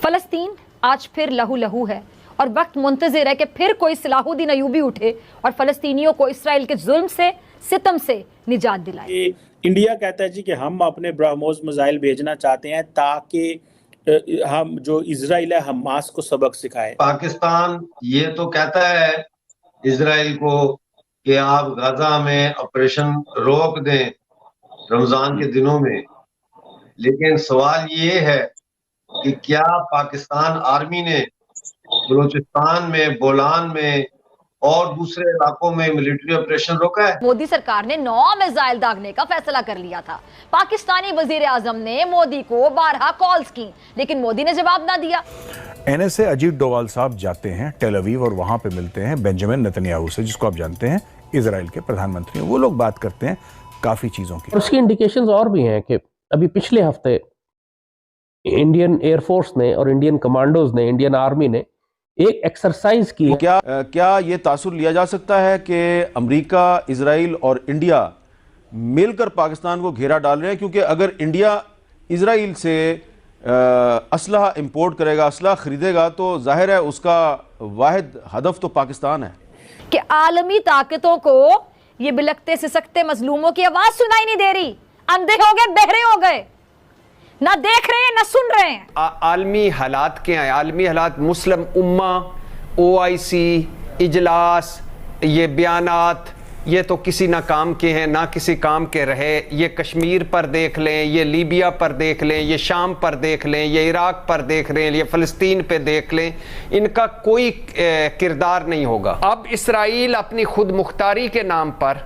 फलस्तीन आज फिर लहू लहू है और वक्त मुंतजिर है कि फिर कोई सलाहुद्दीन अयूबी उठे और फलस्तीनियों को इसराइल के जुल्म से, सितम से निजात दिलाए। इंडिया कहता है जी कि हम अपने ब्रह्मोस मिसाइल भेजना चाहते हैं ताकि हम जो इजराइल है हमास को सबक सिखाए। पाकिस्तान ये तो कहता है इजराइल को कि आप गाजा में ऑपरेशन रोक दें रमजान के दिनों में, लेकिन सवाल ये है कि क्या पाकिस्तान आर्मी ने बलूचिस्तान में, बोलान में और दूसरे इलाकों में मिलिट्री ऑपरेशन रोका है? मोदी सरकार ने 9 मिसाइल दागने का फैसला कर लिया था। पाकिस्तानी वजीर आजम ने मोदी को 12 कॉल्स की, लेकिन मोदी ने जवाब ना दिया। एनएसए अजीत डोवाल साहब जाते हैं टेल अवीव और वहां पे मिलते हैं बेंजामिन नेतन्याहू से, जिसको आप जानते हैं इजराइल के प्रधानमंत्री। वो लोग बात करते हैं काफी चीजों की। उसकी इंडिकेशंस और भी हैं कि अभी पिछले हफ्ते इंडियन एयरफोर्स ने और इंडियन कमांडोज ने, इंडियन आर्मी ने एक एक्सरसाइज की। क्या ये तासुर लिया जा सकता है कि अमेरिका, इजराइल और इंडिया मिलकर पाकिस्तान को घेरा डाल रहे हैं? क्योंकि अगर इंडिया इजराइल से असलहा इंपोर्ट करेगा, असलहा खरीदेगा, तो जाहिर है उसका वाहिद हदफ तो पाकिस्तान है। कि आलमी ताकतों को ये बिलखते सिसकते मजलूमों की आवाज सुनाई नहीं दे रही। अंधे हो गए, बहरे हो गए, ना देख रहे हैं ना सुन रहे हैं। आलमी हालात क्या हैं? आलमी हालात मुस्लिम उम्मा, OIC इजलास, ये बयानात, ये तो किसी ना काम के हैं ना किसी काम के रहे। ये कश्मीर पर देख लें, ये लीबिया पर देख लें, ये शाम पर देख लें, ये इराक पर देख लें, ये फ़लस्तीन पे देख लें, इनका कोई किरदार नहीं होगा। अब इसराइल अपनी खुद मुख्तारी के नाम पर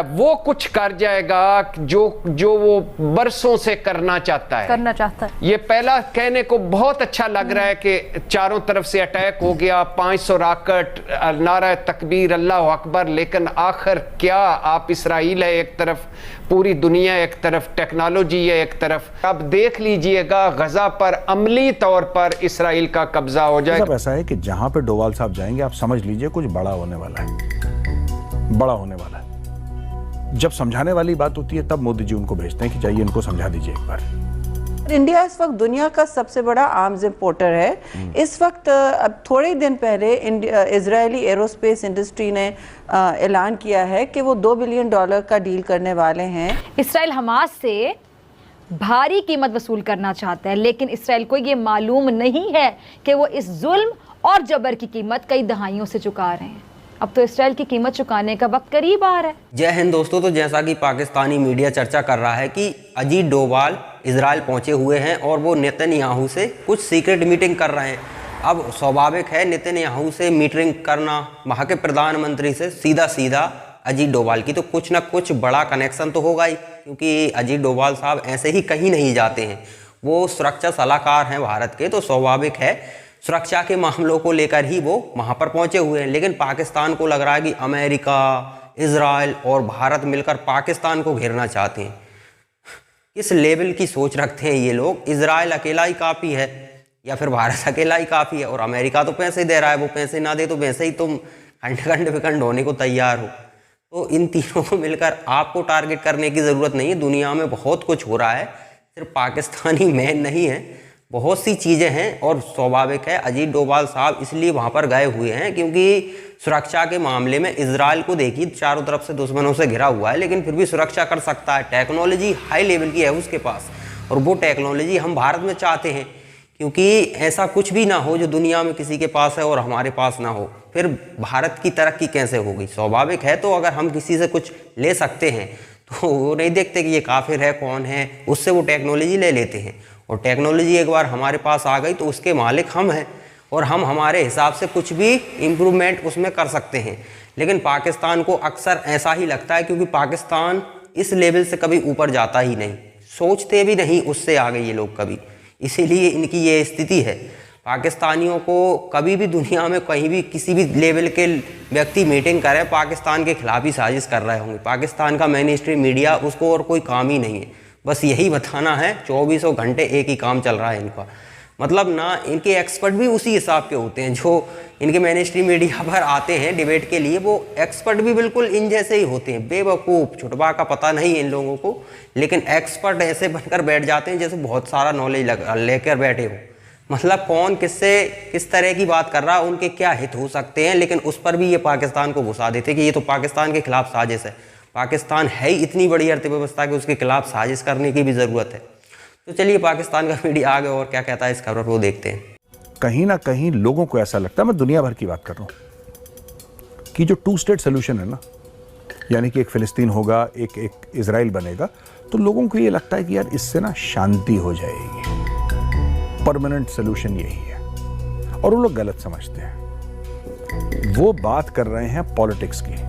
वो कुछ कर जाएगा जो वो बरसों से करना चाहता है। ये पहला कहने को बहुत अच्छा लग रहा है कि चारों तरफ से अटैक हो गया, 500 रॉकेट, नारा तकबीर, अल्लाह अकबर, लेकिन आखिर क्या? आप इसराइल है एक तरफ, पूरी दुनिया एक तरफ, टेक्नोलॉजी है एक तरफ। अब देख लीजिएगा गजा पर अमली तौर पर इसराइल का कब्जा हो जाएगा। ऐसा है कि जहां पे डोवाल साहब जाएंगे आप समझ लीजिए कुछ बड़ा होने वाला है, बड़ा होने वाला है। जब समझाने वाली बात होती है तब मोदी जी उनको भेजते हैं कि जाइए इनको समझा दीजिए एक बार। इंडिया इस वक्त दुनिया का सबसे बड़ा आर्म्स इंपोर्टर है। इस वक्त अब थोड़े ही दिन पहले इजरायली एरोस्पेस इंडस्ट्री ने ऐलान किया है कि वो $2 बिलियन का डील करने वाले हैं। इसराइल हमास से भारी कीमत वसूल करना चाहता है, लेकिन इसराइल को ये मालूम नहीं है कि वो इस जुल्म और जबर की कीमत कई दहाइयों से चुका रहे हैं। अब तो इसराइल की कीमत चुकाने का वक्त करीब आ रहा है। जय हिंद दोस्तों। तो जैसा कि पाकिस्तानी मीडिया चर्चा कर रहा है कि अजीत डोवाल इजराइल पहुंचे हुए हैं और वो नेतन्याहू से कुछ सीक्रेट मीटिंग कर रहे हैं। अब स्वाभाविक है नेतन्याहू से मीटिंग करना, वहाँ के प्रधानमंत्री से सीधा अजीत डोवाल की तो कुछ ना कुछ बड़ा कनेक्शन तो होगा ही, क्योंकि अजीत डोवाल साहब ऐसे ही कहीं नहीं जाते हैं। वो सुरक्षा सलाहकार हैं भारत के, तो स्वाभाविक है सुरक्षा के मामलों को लेकर ही वो वहाँ पर पहुँचे हुए हैं। लेकिन पाकिस्तान को लग रहा है कि अमेरिका, इजराइल और भारत मिलकर पाकिस्तान को घेरना चाहते हैं। किस लेवल की सोच रखते हैं ये लोग? इजराइल अकेला ही काफ़ी है या फिर भारत अकेला ही काफ़ी है? और अमेरिका तो पैसे दे रहा है, वो पैसे ना दे तो वैसे ही तुम खंड विखंड होने को तैयार हो। तो इन तीनों को मिलकर आपको टारगेट करने की ज़रूरत नहीं है। दुनिया में बहुत कुछ हो रहा है, सिर्फ पाकिस्तान ही मेन नहीं है, बहुत सी चीज़ें हैं। और स्वाभाविक है अजीत डोवाल साहब इसलिए वहाँ पर गए हुए हैं क्योंकि सुरक्षा के मामले में इजराइल को देखिए चारों तरफ से दुश्मनों से घिरा हुआ है, लेकिन फिर भी सुरक्षा कर सकता है। टेक्नोलॉजी हाई लेवल की है उसके पास, और वो टेक्नोलॉजी हम भारत में चाहते हैं, क्योंकि ऐसा कुछ भी ना हो जो दुनिया में किसी के पास है और हमारे पास ना हो, फिर भारत की तरक्की कैसे होगी? स्वाभाविक है। तो अगर हम किसी से कुछ ले सकते हैं तो वो नहीं देखते कि ये काफिर है कौन है, उससे वो टेक्नोलॉजी ले लेते हैं। और टेक्नोलॉजी एक बार हमारे पास आ गई तो उसके मालिक हम हैं, और हम हमारे हिसाब से कुछ भी इम्प्रूवमेंट उसमें कर सकते हैं। लेकिन पाकिस्तान को अक्सर ऐसा ही लगता है, क्योंकि पाकिस्तान इस लेवल से कभी ऊपर जाता ही नहीं, सोचते भी नहीं उससे आगे ये लोग कभी, इसीलिए इनकी ये स्थिति है। पाकिस्तानियों को कभी भी दुनिया में कहीं भी किसी भी लेवल के व्यक्ति मीटिंग करे पाकिस्तान के खिलाफ ही साजिश कर रहे होंगे। पाकिस्तान का मेन स्ट्रीम मीडिया, उसको और कोई काम ही नहीं है, बस यही बताना है। 24 घंटे एक ही काम चल रहा है इनका। मतलब ना इनके एक्सपर्ट भी उसी हिसाब के होते हैं जो इनके मेन स्ट्रीम मीडिया पर आते हैं डिबेट के लिए, वो एक्सपर्ट भी बिल्कुल इन जैसे ही होते हैं, बेवकूफ़, छुटबा का पता नहीं इन लोगों को, लेकिन एक्सपर्ट ऐसे बनकर बैठ जाते हैं जैसे बहुत सारा नॉलेज लेकर बैठे हो। मतलब कौन किससे किस तरह की बात कर रहा है, उनके क्या हित हो सकते हैं, लेकिन उस पर भी ये पाकिस्तान को घुसा देते कि ये तो पाकिस्तान के खिलाफ साजिश है। पाकिस्तान है ही इतनी बड़ी अर्थव्यवस्था कि उसके खिलाफ साजिश करने की भी ज़रूरत है। तो चलिए पाकिस्तान का मीडिया आगे और क्या कहता है इस खबर पर वो देखते हैं। कहीं ना कहीं लोगों को ऐसा लगता है, मैं दुनिया भर की बात कर रहा हूं, कि जो 2 स्टेट सोल्यूशन है ना, यानी कि एक फिलिस्तीन होगा, एक इजराइल बनेगा, तो लोगों को ये लगता है कि यार इससे ना शांति हो जाएगी, परमानेंट सोल्यूशन यही है। और वो लोग गलत समझते हैं, वो बात कर रहे हैं पॉलिटिक्स की।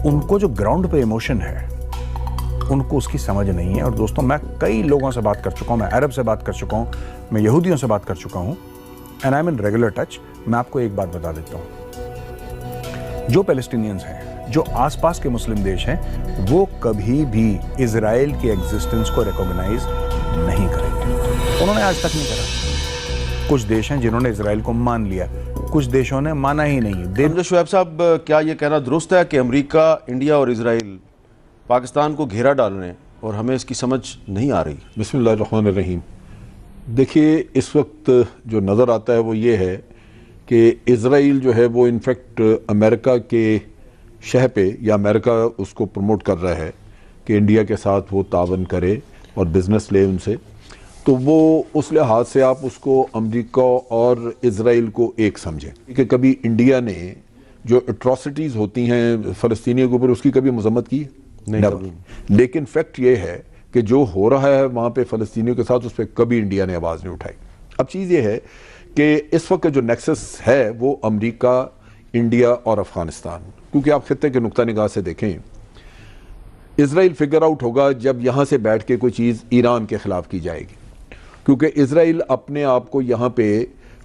उनको जो ग्राउंड पे इमोशन है उनको उसकी समझ नहीं है। और दोस्तों, मैं कई लोगों से बात कर चुका हूं, मैं अरब से बात कर चुका हूं, मैं यहूदियों से बात कर चुका हूं, and I am in regular touch. मैं आपको एक बात बता देता हूं, जो पैलेस्टीनियंस हैं, जो आसपास के मुस्लिम देश हैं, वो कभी भी इजराइल की एग्जिस्टेंस को रिकॉग्नाइज नहीं करेंगे। उन्होंने आज तक नहीं करा। कुछ देश हैं जिन्होंने इजराइल को मान लिया, कुछ देशों ने माना ही नहीं। शुएब साहब, क्या ये कहना दुरुस्त है कि अमेरिका, इंडिया और इजराइल पाकिस्तान को घेरा डाल रहे हैं और हमें इसकी समझ नहीं आ रही? बिस्मिल्लाहिर्रहमानिर्रहीम। देखिए, इस वक्त जो नज़र आता है वो ये है कि इज़राइल जो है वो इनफैक्ट अमेरिका के शह पे, या अमेरिका उसको प्रमोट कर रहा है कि इंडिया के साथ वो तावन करे और बिज़नेस ले उनसे। तो वो उस लिहाज से आप उसको अमेरिका और इज़राइल को एक समझें कि कभी इंडिया ने जो एट्रॉसिटीज़ होती हैं फ़लस्तीनियों के ऊपर उसकी कभी मज़म्मत की नहीं। लेकिन फैक्ट ये है कि जो हो रहा है वहाँ पे फ़लस्तीनियों के साथ, उस पर कभी इंडिया ने आवाज़ नहीं उठाई। अब चीज़ ये है कि इस वक्त जो नेक्सस है वो अमेरिका, इंडिया और अफ़गानिस्तान, क्योंकि आप खित्ते के नुक्ता निगाह से देखें, इज़राइल फिगर आउट होगा जब यहाँ से बैठ के कोई चीज़ ईरान के ख़िलाफ़ की जाएगी, क्योंकि इज़राइल अपने आप को यहाँ पे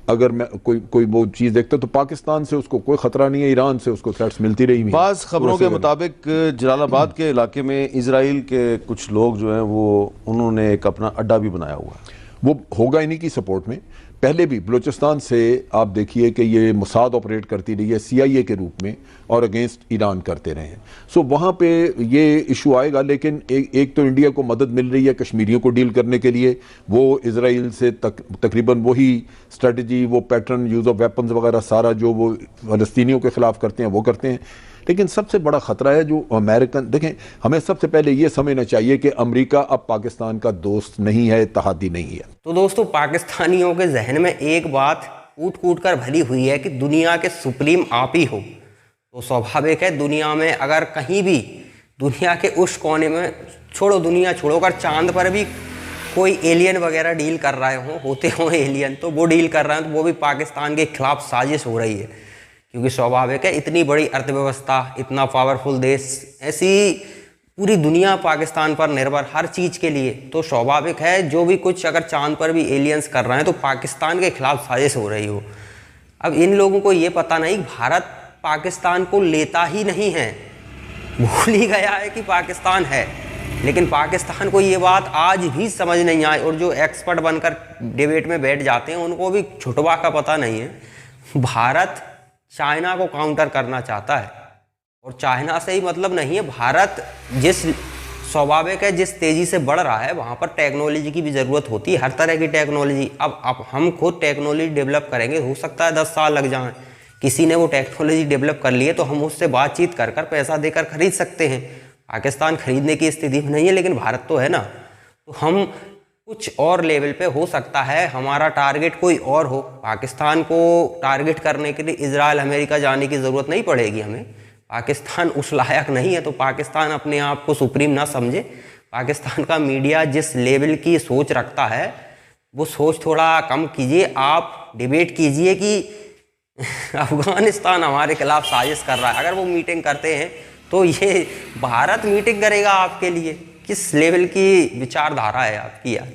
अगर मैं कोई वो चीज़ देखता तो पाकिस्तान से उसको कोई ख़तरा नहीं है, ईरान से उसको थ्रेट्स मिलती रही। बाज़ खबरों के मुताबिक जलालाबाद के इलाके में इजराइल के कुछ लोग जो हैं वो उन्होंने एक अपना अड्डा भी बनाया हुआ है। वो होगा इन्हीं की सपोर्ट में। पहले भी बलूचिस्तान से आप देखिए कि ये मोसाद ऑपरेट करती रही है CIA के रूप में और अगेंस्ट ईरान करते रहे हैं। सो वहाँ पे ये इशू आएगा। लेकिन एक तो इंडिया को मदद मिल रही है कश्मीरियों को डील करने के लिए, वो इजराइल से तकरीबन वही स्ट्रेटजी, वो पैटर्न, यूज़ ऑफ वेपन्स वगैरह सारा जो वो फ़लस्तीनियों के ख़िलाफ़ करते हैं वो करते हैं। लेकिन सबसे बड़ा ख़तरा है जो अमेरिकन, देखें, हमें सबसे पहले ये समझना चाहिए कि अमेरिका अब पाकिस्तान का दोस्त नहीं है, इत्तेहादी नहीं है। तो दोस्तों, पाकिस्तानियों के जहन में एक बात कूट कूट कर भरी हुई है कि दुनिया के सुप्रीम आप ही हो। तो स्वाभाविक है दुनिया में अगर कहीं भी, दुनिया के उस कोने में, छोड़ो दुनिया छोड़ोकर चांद पर भी कोई एलियन वगैरह डील कर रहे होते हों एलियन, तो वो डील कर रहे हैं तो वो भी पाकिस्तान के खिलाफ साजिश हो रही है। क्योंकि स्वाभाविक है इतनी बड़ी अर्थव्यवस्था, इतना पावरफुल देश, ऐसी पूरी दुनिया पाकिस्तान पर निर्भर हर चीज़ के लिए, तो स्वाभाविक है जो भी कुछ अगर चांद पर भी एलियंस कर रहे हैं तो पाकिस्तान के खिलाफ साजिश हो रही हो। अब इन लोगों को ये पता नहीं भारत पाकिस्तान को लेता ही नहीं है, भूल ही गया है कि पाकिस्तान है। लेकिन पाकिस्तान को ये बात आज भी समझ नहीं आई, और जो एक्सपर्ट बनकर डिबेट में बैठ जाते हैं उनको भी छुटवा का पता नहीं है। भारत चाइना को काउंटर करना चाहता है, और चाइना से ही मतलब नहीं है। भारत जिस स्वाभाविक है जिस तेज़ी से बढ़ रहा है वहाँ पर टेक्नोलॉजी की भी ज़रूरत होती है, हर तरह की टेक्नोलॉजी। अब हम खुद टेक्नोलॉजी डेवलप करेंगे, हो सकता है 10 साल लग जाएं। किसी ने वो टेक्नोलॉजी डेवलप कर ली है तो हम उससे बातचीत कर कर पैसा देकर खरीद सकते हैं। पाकिस्तान खरीदने की स्थिति में नहीं है, लेकिन भारत तो है ना। तो हम कुछ और लेवल पे हो सकता है हमारा टारगेट कोई और हो। पाकिस्तान को टारगेट करने के लिए इजराइल, अमेरिका जाने की ज़रूरत नहीं पड़ेगी हमें। पाकिस्तान उस लायक नहीं है, तो पाकिस्तान अपने आप को सुप्रीम ना समझे। पाकिस्तान का मीडिया जिस लेवल की सोच रखता है वो सोच थोड़ा कम कीजिए। आप डिबेट कीजिए कि अफगानिस्तान हमारे खिलाफ साजिश कर रहा है। अगर वो मीटिंग करते हैं तो ये भारत मीटिंग करेगा आपके लिए? किस लेवल की विचारधारा है आपकी यार।